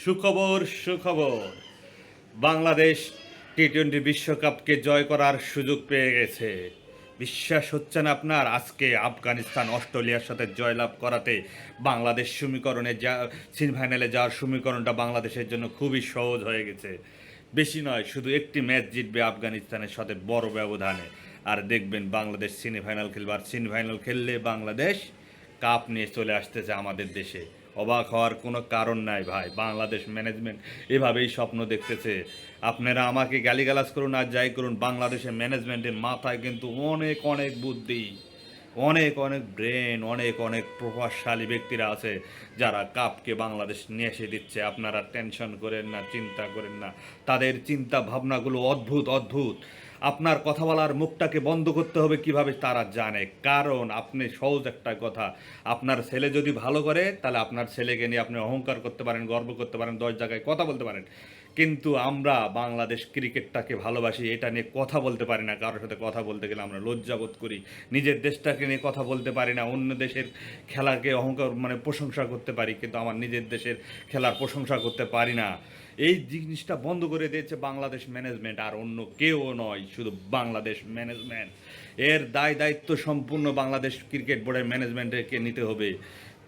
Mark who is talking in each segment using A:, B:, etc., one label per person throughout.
A: সুখবর সুখবর, বাংলাদেশ টি-20 বিশ্বকাপকে জয় করার সুযোগ পেয়ে গেছে। বিশ্বাস হচ্ছে না আপনার? আজকে আফগানিস্তান অস্ট্রেলিয়ার সাথে জয়লাভ করাতে বাংলাদেশ সমীকরণে সেমিফাইনালে যাওয়ার সমীকরণটা বাংলাদেশের জন্য খুবই সহজ হয়ে গেছে। বেশি নয়, শুধু একটি ম্যাচ জিতবে আফগানিস্তানের সাথে বড় ব্যবধানে, আর দেখবেন বাংলাদেশ সেমিফাইনাল খেলবে। আর সেমিফাইনাল খেললে বাংলাদেশ কাপ নিয়ে চলে আসতেছে আমাদের দেশে। অবাক হওয়ার কোনো কারণ নাই ভাই, বাংলাদেশ ম্যানেজমেন্ট এভাবেই স্বপ্ন দেখতেছে। আপনারা আমাকে গালিগালাজ করুন আর যাই করুন, বাংলাদেশের ম্যানেজমেন্টের মাথায় কিন্তু অনেক অনেক বুদ্ধি, অনেক অনেক ব্রেন, অনেক অনেক প্রভাবশালী ব্যক্তিরা আছে যারা কাপকে বাংলাদেশ নিয়ে এসে দিচ্ছে। আপনারা টেনশন করেন না, চিন্তা করেন না, তাদের চিন্তা ভাবনাগুলো অদ্ভুত অদ্ভুত। আপনার কথা বলার মুখটাকে বন্ধ করতে হবে কিভাবে তারা জানে। কারণ আপনি সহজ একটা কথা, আপনার ছেলে যদি ভালো করে তাহলে আপনার ছেলেকে নিয়ে আপনি অহংকার করতে পারেন, গর্ব করতে পারেন, 10 জায়গায় কথা বলতে পারেন। কিন্তু আমরা বাংলাদেশ ক্রিকেটটাকে ভালোবাসি, এটা নিয়ে কথা বলতে পারি না। কারোর সাথে কথা বলতে গেলে আমরা লজ্জাবোধ করি। নিজের দেশটাকে নিয়ে কথা বলতে পারি না। অন্য দেশের খেলাকে অহংকার প্রশংসা করতে পারি, কিন্তু আমার নিজের দেশের খেলার প্রশংসা করতে পারি না। এই জিনিসটা বন্ধ করে দিয়েছে বাংলাদেশ ম্যানেজমেন্ট, আর অন্য কেউ নয়, শুধু বাংলাদেশ ম্যানেজমেন্ট। এর দায়িত্ব সম্পূর্ণ বাংলাদেশ ক্রিকেট বোর্ডের ম্যানেজমেন্টকে নিতে হবে।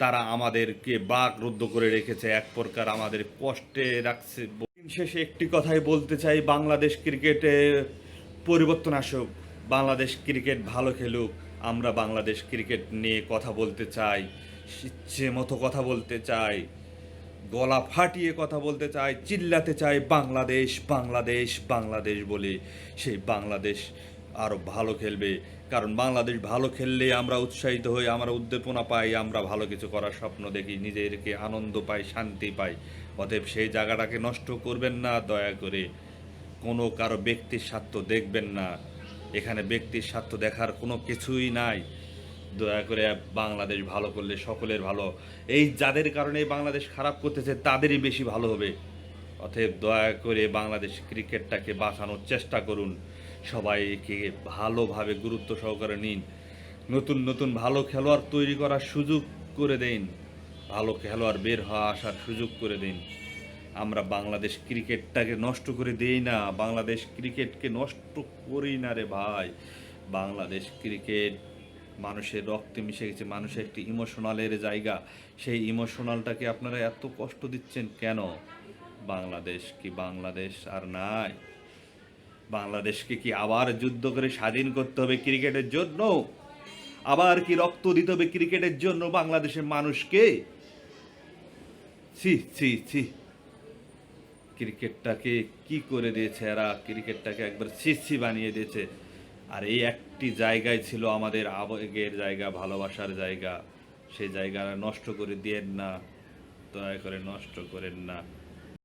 A: তারা আমাদেরকে বাকরুদ্ধ করে রেখেছে, এক প্রকার আমাদের কষ্টে রাখছে। শেষে একটি কথাই বলতে চাই, বাংলাদেশ ক্রিকেটে পরিবর্তন আসুক, বাংলাদেশ ক্রিকেট ভালো খেলুক। আমরা বাংলাদেশ ক্রিকেট নিয়ে কথা বলতে চাই, ইচ্ছে মতো কথা বলতে চাই, গলা ফাটিয়ে কথা বলতে চাই, চিল্লাতে চাই বাংলাদেশ বাংলাদেশ বাংলাদেশ বলে। সেই বাংলাদেশ আরও ভালো খেলবে, কারণ বাংলাদেশ ভালো খেললে আমরা উৎসাহিত হই, আমরা উদ্দীপনা পাই, আমরা ভালো কিছু করার স্বপ্ন দেখি, নিজেদেরকে আনন্দ পাই, শান্তি পাই। অতএব সেই জায়গাটাকে নষ্ট করবেন না দয়া করে। কোনো কারো ব্যক্তির স্বার্থ দেখবেন না, এখানে ব্যক্তির স্বার্থ দেখার কোনো কিছুই নাই। দয়া করে বাংলাদেশ ভালো করলে সকলের ভালো। এই যাদের কারণে বাংলাদেশ খারাপ করতেছে তাদেরই বেশি ভালো হবে। অতএব দয়া করে বাংলাদেশ ক্রিকেটটাকে বাঁচানোর চেষ্টা করুন, সবাইকে ভালোভাবে গুরুত্ব সহকারে নিন, নতুন নতুন ভালো খেলোয়াড় তৈরি করার সুযোগ করে দিন, ভালো খেলোয়াড় বের হওয়া আসার সুযোগ করে দিন। আমরা বাংলাদেশ ক্রিকেটটাকে নষ্ট করে দেই না, বাংলাদেশ ক্রিকেটকে নষ্ট করি না রে ভাই। বাংলাদেশ ক্রিকেট মানুষের রক্তে মিশে গেছে, মানুষের একটি ইমোশনালের জায়গা। সেই ইমোশনালটাকে আপনারা এত কষ্ট দিচ্ছেন কেন? বাংলাদেশ কি বাংলাদেশ আর নাই? বাংলাদেশকে কি আবার যুদ্ধ করে স্বাধীন করতে হবে ক্রিকেটের জন্য? আবার কি রক্ত দিতে হবে ক্রিকেটের জন্য বাংলাদেশের মানুষকে? ছি ছি ছি, ক্রিকেটটাকে কি করে দিয়েছে এরা, ক্রিকেটটাকে একবার ছি বানিয়ে দিয়েছে। আর এই একটি জায়গায় ছিল আমাদের আবেগের জায়গা, ভালোবাসার জায়গা, সেই জায়গা নষ্ট করে দিয়েন না, দয়া করে নষ্ট করেন না।